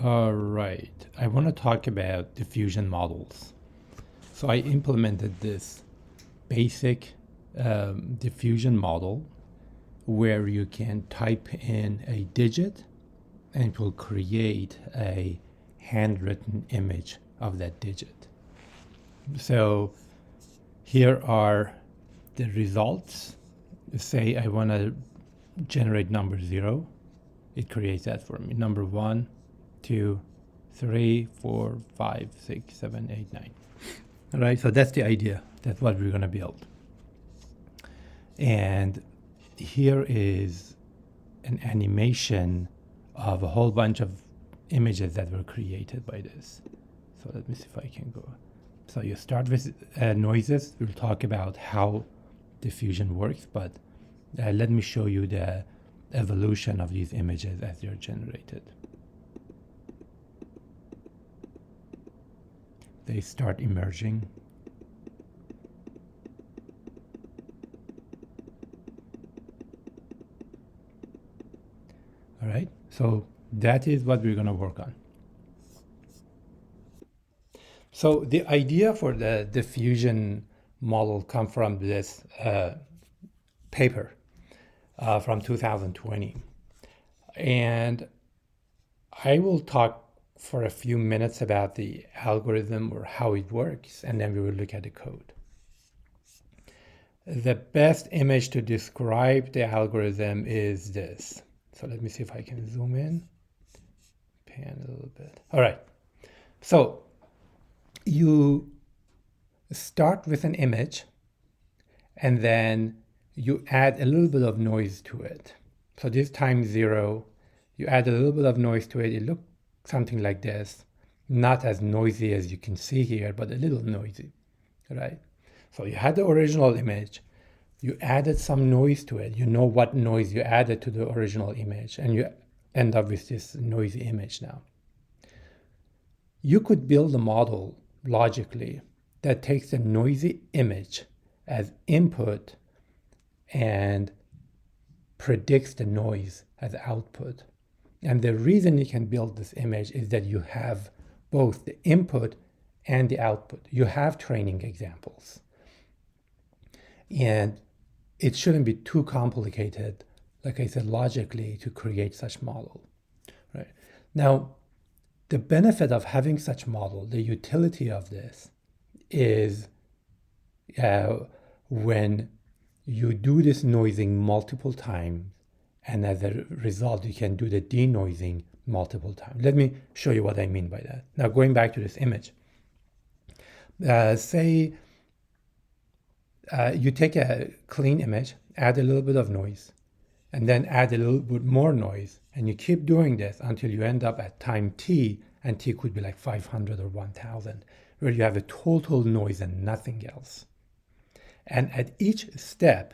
All right, I want to talk about diffusion models. So I implemented this basic diffusion model where you can type in a digit and it will create a handwritten image of that digit. So here are the results. Say I want to generate number 0. It creates that for me. Number 1, 2, 3, 4, 5, 6, 7, 8, 9. All right, so that's the idea. That's what we're going to build. And here is an animation of a whole bunch of images that were created by this. So let me see if I can go. So you start with noises. We'll talk about how diffusion works, but let me show you the evolution of these images as they're generated. They start emerging. All right, so that is what we're going to work on. So the idea for the diffusion model come from this paper from 2020. And I will talk for a few minutes about the algorithm or how it works, and then we will look at the code. The best image to describe the algorithm is this. So let me see if I can zoom in, pan a little bit. All right, so you start with an image and then you add a little bit of noise to it. So this time 0, you add a little bit of noise to it. It looks something like this, not as noisy as you can see here, but a little noisy, right? So you had the original image, you added some noise to it. You know what noise you added to the original image, and you end up with this noisy image now. You could build a model logically that takes a noisy image as input and predicts the noise as output. And the reason you can build this image is that you have both the input and the output. You have training examples. And it shouldn't be too complicated, like I said, logically, to create such model. Right? Now, the benefit of having such model, the utility of this, is when you do this noising multiple times, and as a result, you can do the denoising multiple times. Let me show you what I mean by that. Now, going back to this image, say you take a clean image, add a little bit of noise, and then add a little bit more noise, and you keep doing this until you end up at time t, and t could be like 500 or 1000, where you have a total noise and nothing else. And at each step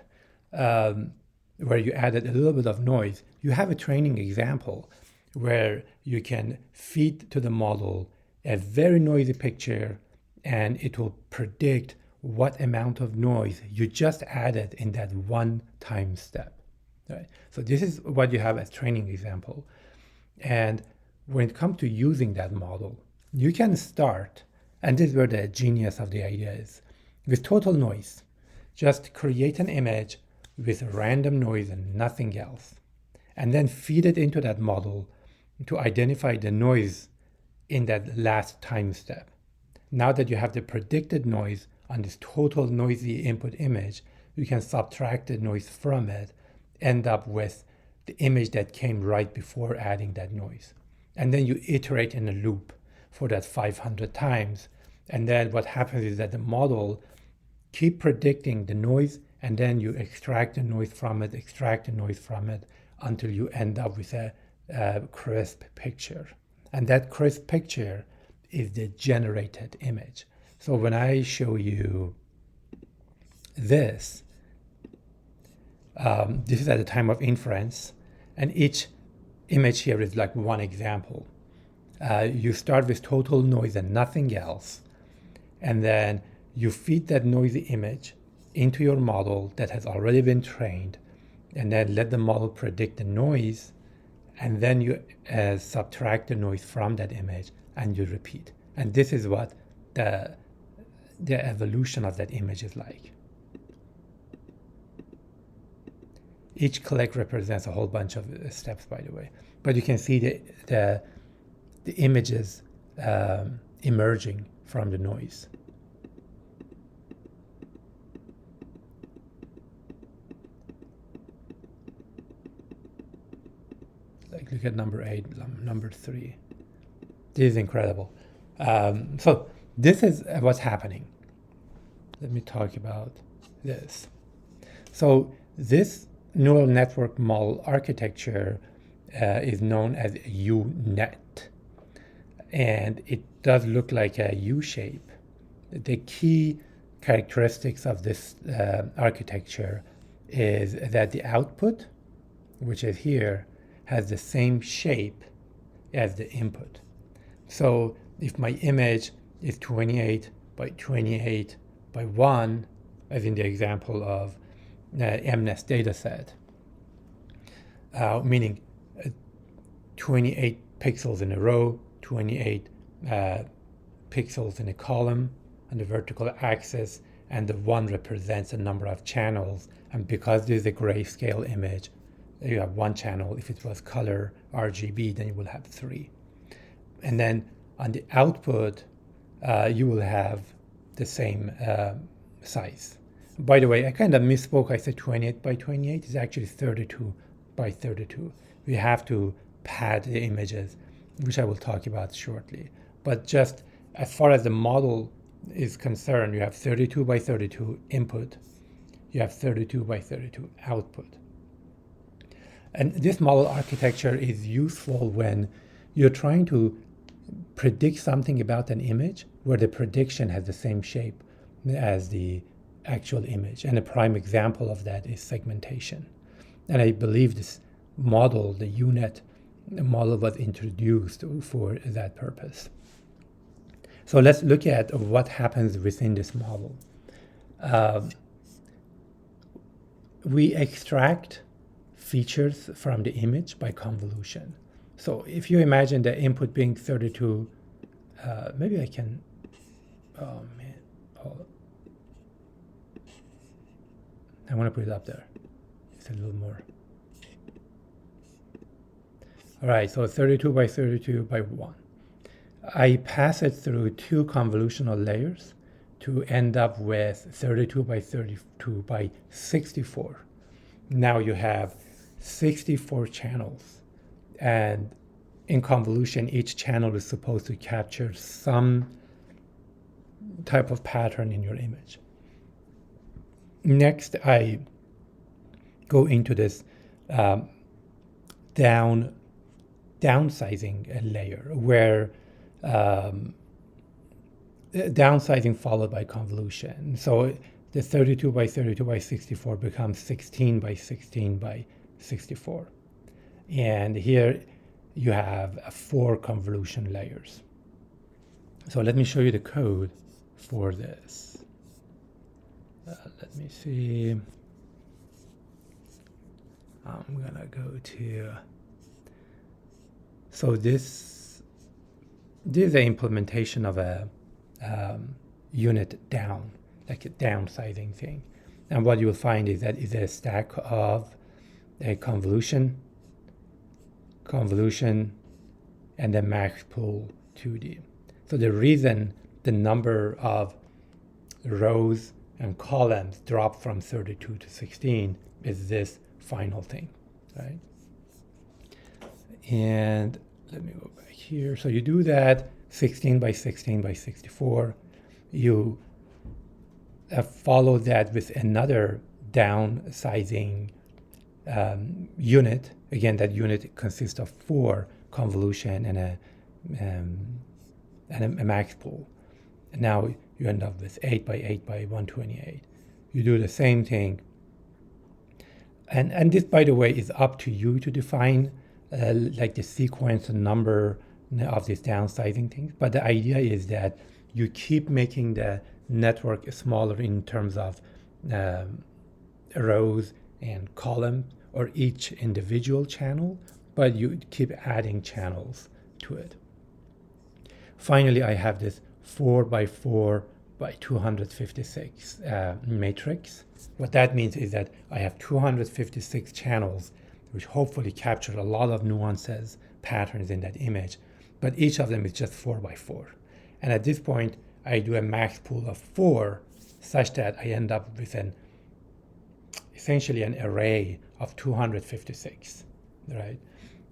where you added a little bit of noise, you have a training example where you can feed to the model a very noisy picture, and it will predict what amount of noise you just added in that one time step. Right? So this is what you have as training example. And when it comes to using that model, you can start, and this is where the genius of the idea is, with total noise. Just create an image with random noise and nothing else, and then feed it into that model to identify the noise in that last time step. Now that you have the predicted noise on this total noisy input image, you can subtract the noise from it, end up with the image that came right before adding that noise. And then you iterate in a loop for that 500 times. And then what happens is that the model keep predicting the noise, and then you extract the noise from it, until you end up with a crisp picture. And that crisp picture is the generated image. So when I show you this, this is at the time of inference, and each image here is like one example. You start with total noise and nothing else, and then you feed that noisy image into your model that has already been trained, and then let the model predict the noise and then you subtract the noise from that image and you repeat. And this is what the evolution of that image is like. Each click represents a whole bunch of steps, by the way. But you can see the images emerging from the noise. Like, look at number 8, number 3. This is incredible. So this is what's happening. Let me talk about this. So this neural network model architecture is known as UNet, and it does look like a U shape. The key characteristics of this architecture is that the output, which is here, has the same shape as the input. So if my image is 28 by 28 by 1, as in the example of MNES dataset, meaning 28 pixels in a row, 28 pixels in a column on the vertical axis, and the 1 represents the number of channels. And because this is a grayscale image, you have 1 channel. If it was color RGB, then you will have 3. And then on the output, you will have the same size. By the way, I kind of misspoke. I said 28 by 28. It's actually 32 by 32. We have to pad the images, which I will talk about shortly. But just as far as the model is concerned, you have 32 by 32 input. You have 32 by 32 output. And this model architecture is useful when you're trying to predict something about an image where the prediction has the same shape as the actual image. And a prime example of that is segmentation. And I believe this model, the UNet model, was introduced for that purpose. So let's look at what happens within this model. We extract features from the image by convolution. So if you imagine the input being 32, maybe I can, oh man, I want to put it up there. It's a little more. All right, so 32 by 32 by 1. I pass it through 2 convolutional layers to end up with 32 by 32 by 64. Now you have 64 channels, and in convolution, each channel is supposed to capture some type of pattern in your image. Next, I go into this downsizing layer, where downsizing followed by convolution. So the 32 by 32 by 64 becomes 16 by 16 by 64. And here you have 4 convolution layers. So let me show you the code for this. Let me see. I'm gonna go to, so this is the implementation of a unit down, like a downsizing thing. And what you'll find is that it's a stack of a convolution, and then max pool 2D. So the reason the number of rows and columns drop from 32 to 16 is this final thing, right? And let me go back here. So you do that 16 by 16 by 64. You follow that with another downsizing unit. Again, that unit consists of 4 convolution and a max pool. And now you end up with 8 by 8 by 128. You do the same thing. And this, by the way, is up to you to define like the sequence and number of these downsizing things. But the idea is that you keep making the network smaller in terms of rows and columns or each individual channel, but you keep adding channels to it. Finally, I have this 4 by 4 by 256 matrix. What that means is that I have 256 channels, which hopefully capture a lot of nuances, patterns in that image, but each of them is just 4 by 4. And at this point, I do a max pool of 4, such that I end up with essentially an array of 256, right?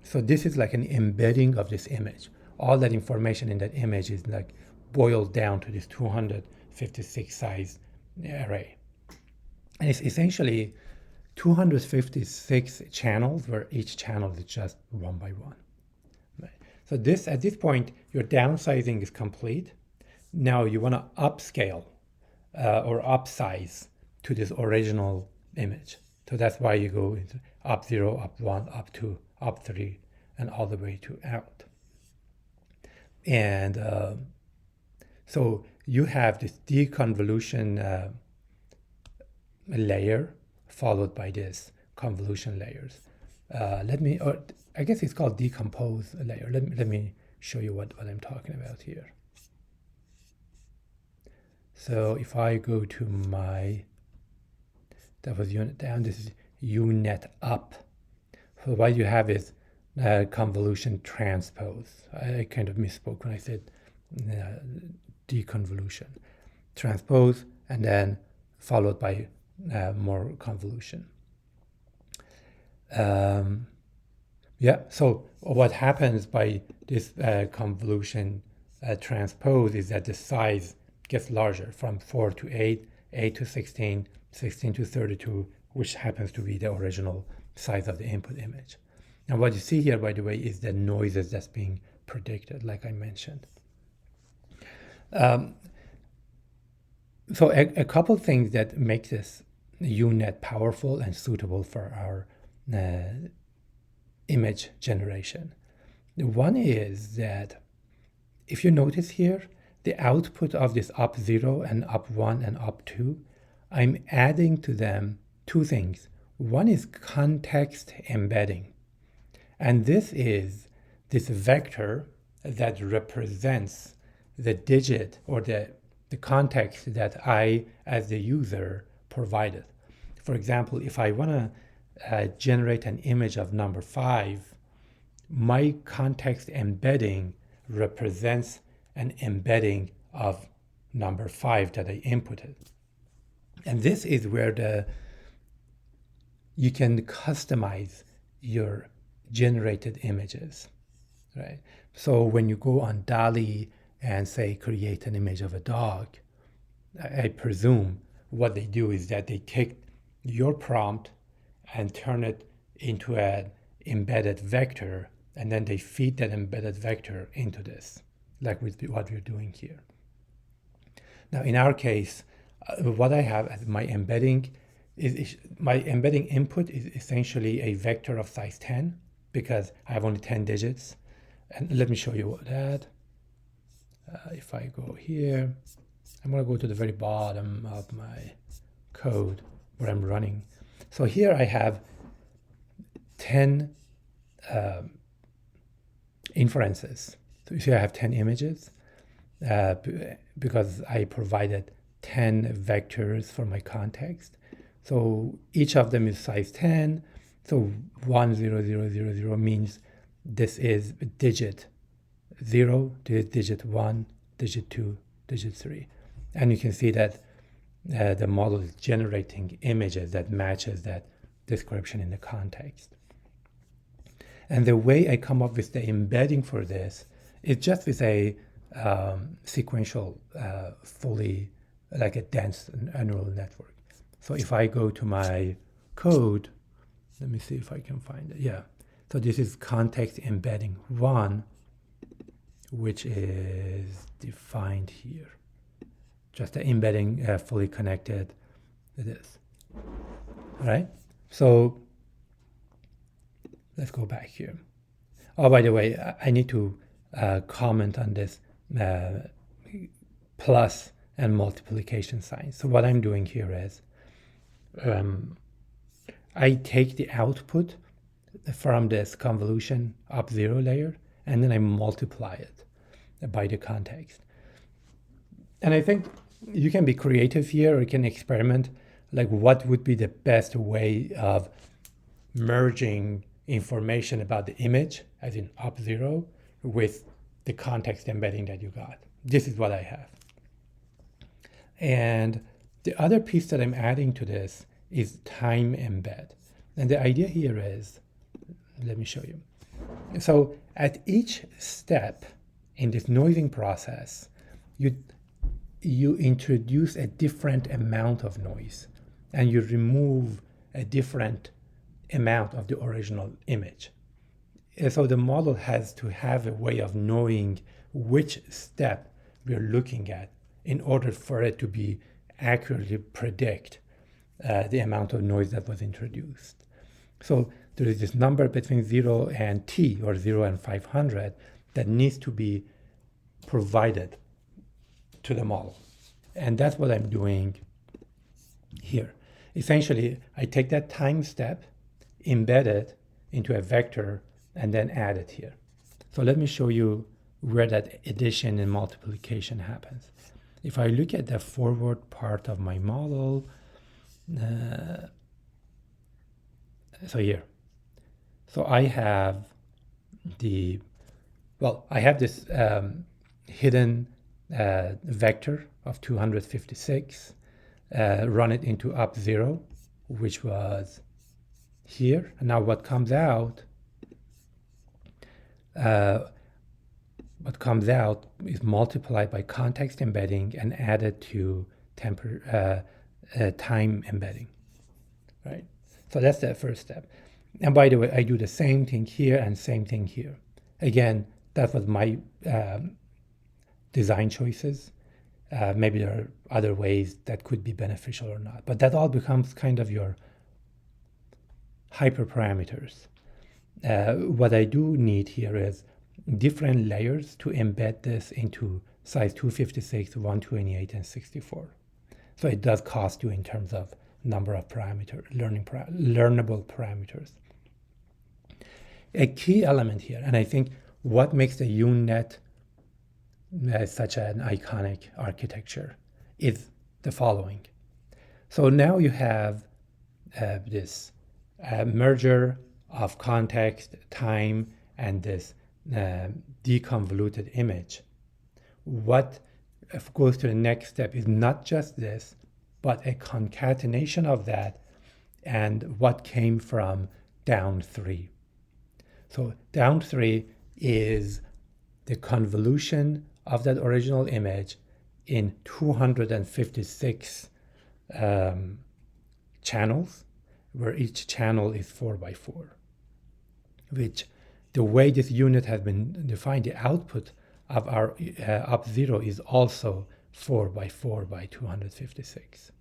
So this is like an embedding of this image. All that information in that image is like boiled down to this 256 size array. And it's essentially 256 channels where each channel is just 1 by 1. Right? So at this point, your downsizing is complete. Now you want to upscale or upsize to this original image. So that's why you go into up 0, up 1, up 2, up 3, and all the way to out. And so you have this deconvolution layer followed by this convolution layers. I guess it's called decompose layer. Let me show you what I'm talking about here. So if I go to that was unit down, this is unit up. So what you have is convolution transpose. I kind of misspoke when I said deconvolution. Transpose, and then followed by more convolution. Yeah, so what happens by this convolution transpose is that the size gets larger from 4 to 8, 8 to 16, 16 to 32, which happens to be the original size of the input image. And what you see here, by the way, is the noises that's being predicted, like I mentioned. So a couple things that make this UNet powerful and suitable for our image generation. One is that if you notice here, the output of this up 0 and up 1 and up 2, I'm adding to them two things. One is context embedding. And this is this vector that represents the digit or the context that I, as the user, provided. For example, if I want to generate an image of number 5, my context embedding represents an embedding of number 5 that I inputted. And this is where you can customize your generated images, right? So when you go on DALL-E and say create an image of a dog, I presume what they do is that they take your prompt and turn it into an embedded vector, and then they feed that embedded vector into this, like with what we're doing here. Now in our case, what I have as my embedding input is essentially a vector of size 10, because I have only 10 digits. And let me show you that. If I go here, I'm going to go to the very bottom of my code where I'm running. So here I have 10 inferences. So you see I have 10 images because I provided 10 vectors for my context. So each of them is size 10. So 1, 0, 0, 0, 0 means this is digit 0, digit 1, digit 2, digit 3. And you can see that the model is generating images that matches that description in the context. And the way I come up with the embedding for this is just with a sequential, fully like a dense neural network. So if I go to my code, let me see if I can find it. Yeah. So this is context embedding 1, which is defined here. Just the embedding fully connected to this. All right. So let's go back here. Oh, by the way, I need to comment on this plus and multiplication sign. So what I'm doing here is I take the output from this convolution up zero layer, and then I multiply it by the context. And I think you can be creative here, or you can experiment, like what would be the best way of merging information about the image, as in up zero, with the context embedding that you got. This is what I have. And the other piece that I'm adding to this is time embed. And the idea here is, let me show you. So at each step in this noising process, you introduce a different amount of noise, and you remove a different amount of the original image. And so the model has to have a way of knowing which step we're looking at in order for it to be accurately predict the amount of noise that was introduced. So there is this number between 0 and t, or 0 and 500, that needs to be provided to the model. And that's what I'm doing here. Essentially, I take that time step, embed it into a vector, and then add it here. So let me show you where that addition and multiplication happens. If I look at the forward part of my model, so here. So I have I have this hidden vector of 256, run it into up zero, which was here. And now what comes out is multiplied by context embedding and added to time embedding, right? So that's the first step. And by the way, I do the same thing here and same thing here. Again, that was my design choices. Maybe there are other ways that could be beneficial or not, but that all becomes kind of your hyperparameters. What I do need here is different layers to embed this into size 256, 128, and 64. So it does cost you in terms of number of learnable parameters. A key element here, and I think what makes the UNet such an iconic architecture, is the following. So now you have this merger of context, time, and this deconvoluted image. What goes to the next step is not just this, but a concatenation of that and what came from down 3. So down 3 is the convolution of that original image in 256 channels, where each channel is 4x4, which the way this unit has been defined, the output of our up zero is also 4x4 by 256.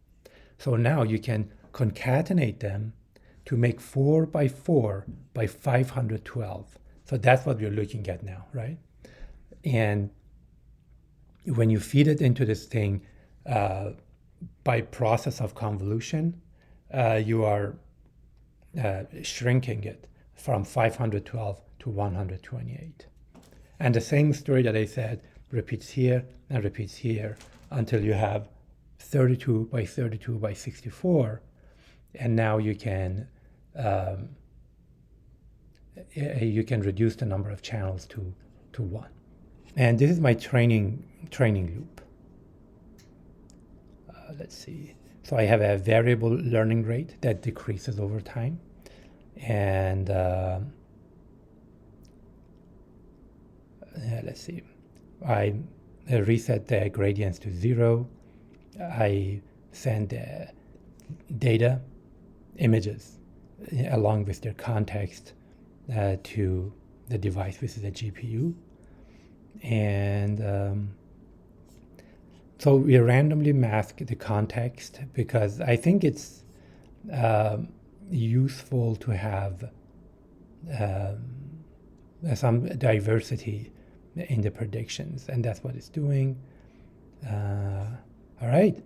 So now you can concatenate them to make 4x4 by 512. So that's what we're looking at now, right? And when you feed it into this thing by process of convolution, you are shrinking it from 512 to 128. And the same story that I said repeats here and repeats here until you have 32 by 32 by 64. And now you can reduce the number of channels to 1. And this is my training loop. Let's see. So I have a variable learning rate that decreases over time. And let's see. I reset the gradients to 0. I send data, images, along with their context to the device, which is a GPU. And so we randomly mask the context because I think it's useful to have some diversity in the predictions, and that's what it's doing. All right,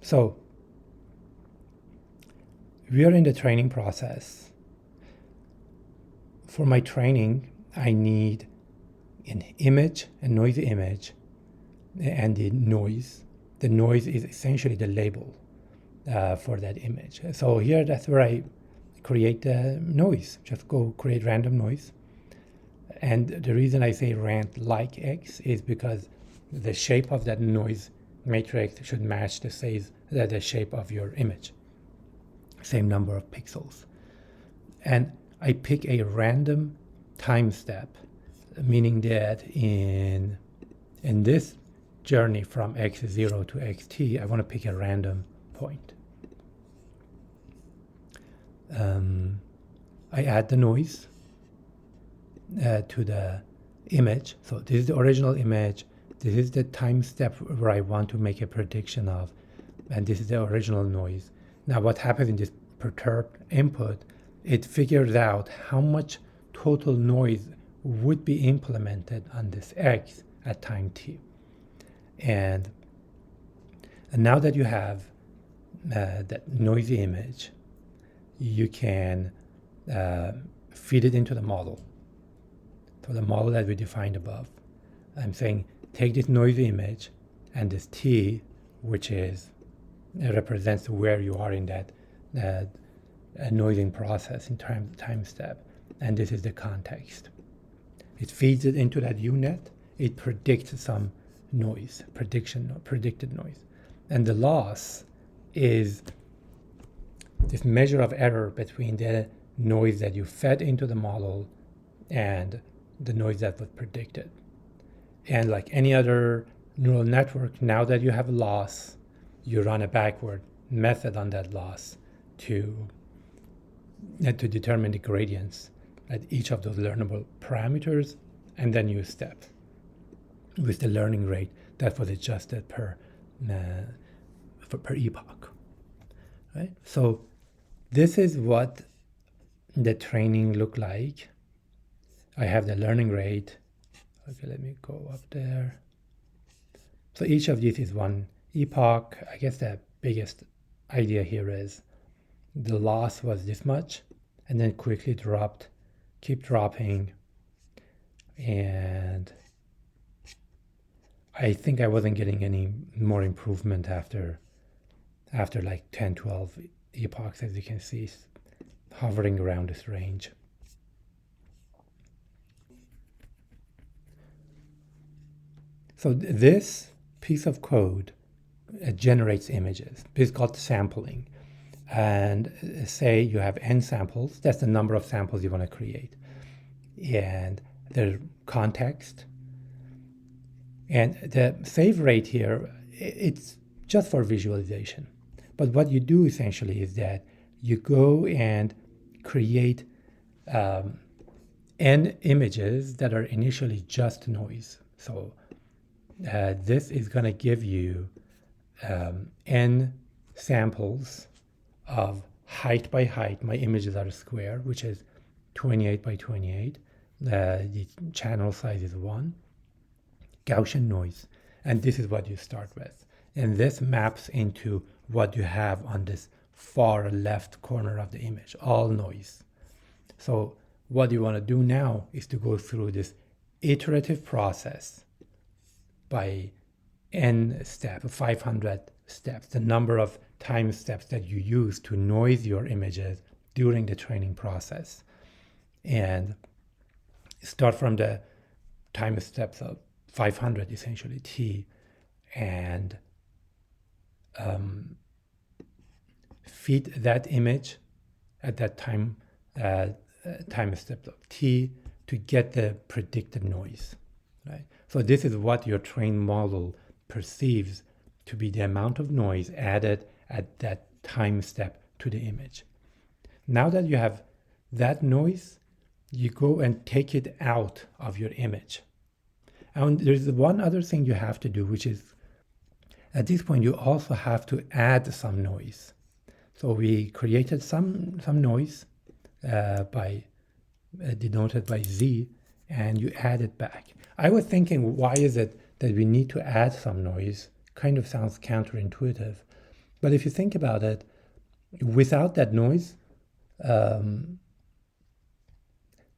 so we are in the training process. for my training, I need an image, a noisy image, and the noise. The noise is essentially the label for that image. So here, that's where I create the noise. Just go create random noise. And the reason I say rand like X is because the shape of that noise matrix should match the shape of your image. Same number of pixels. And I pick a random time step, meaning that in this journey from x0 to xt, I want to pick a random point. I add the noise to the image. So this is the original image. This is the time step where I want to make a prediction of, and this is the original noise. Now what happens in this perturbed input, it figures out how much total noise would be implemented on this X at time t. And now that you have that noisy image, you can feed it into the model. So the model that we defined above. I'm saying take this noisy image and this t, which is represents where you are in that noising process in time step, and this is the context. It feeds it into that UNet. It predicts some noise, predicted noise, and the loss is this measure of error between the noise that you fed into the model and the noise that was predicted. And like any other neural network, now that you have a loss, you run a backward method on that loss to determine the gradients at each of those learnable parameters, and then you step with the learning rate that was adjusted per epoch. Right? So this is what the training looked like. I have the learning rate. Okay, let me go up there. So each of these is one epoch. I guess the biggest idea here is the loss was this much, and then quickly dropped, keep dropping, and I think I wasn't getting any more improvement after like 10, 12 epochs, as you can see, hovering around this range. So this piece of code generates images. This is called sampling. And say you have n samples, that's the number of samples you want to create. And the context. And the save rate here, it's just for visualization. But what you do essentially is that you go and create n images that are initially just noise. So this is going to give you n samples of height by height. My images are a square, which is 28 by 28. The channel size is 1. Gaussian noise. And this is what you start with. And this maps into what you have on this far left corner of the image, all noise. So what you want to do now is to go through this iterative process by n steps, 500 steps, the number of time steps that you use to noise your images during the training process. And start from the time steps of 500, essentially, t, and feed that image at that time step of t to get the predicted noise. Right? So this is what your trained model perceives to be the amount of noise added at that time step to the image. Now that you have that noise, you go and take it out of your image. And there's one other thing you have to do, which is at this point you also have to add some noise. So we created some noise denoted by z, and you add it back. I was thinking, why is it that we need to add some noise? Kind of sounds counterintuitive. But if you think about it,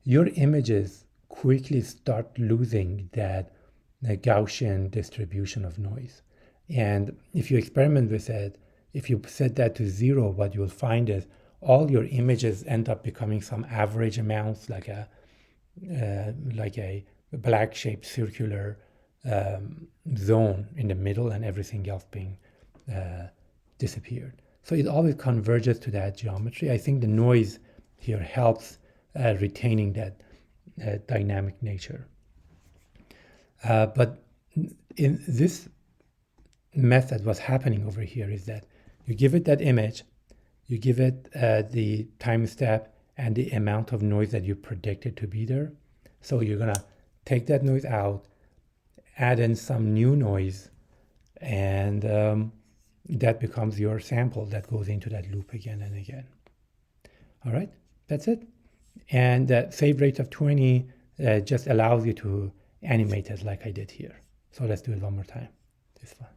your images quickly start losing that Gaussian distribution of noise. And if you experiment with it, if you set that to 0, what you'll find is all your images end up becoming some average amounts, like a black shaped circular zone in the middle, and everything else being disappeared. So it always converges to that geometry. I think the noise here helps retaining that dynamic nature. But in this method, what's happening over here is that you give it that image, you give it the time step and the amount of noise that you predicted to be there. So you're gonna take that noise out, add in some new noise, and that becomes your sample that goes into that loop again and again. All right, that's it. And that save rate of 20 just allows you to animate it like I did here. So let's do it one more time. This one.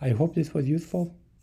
I hope this was useful.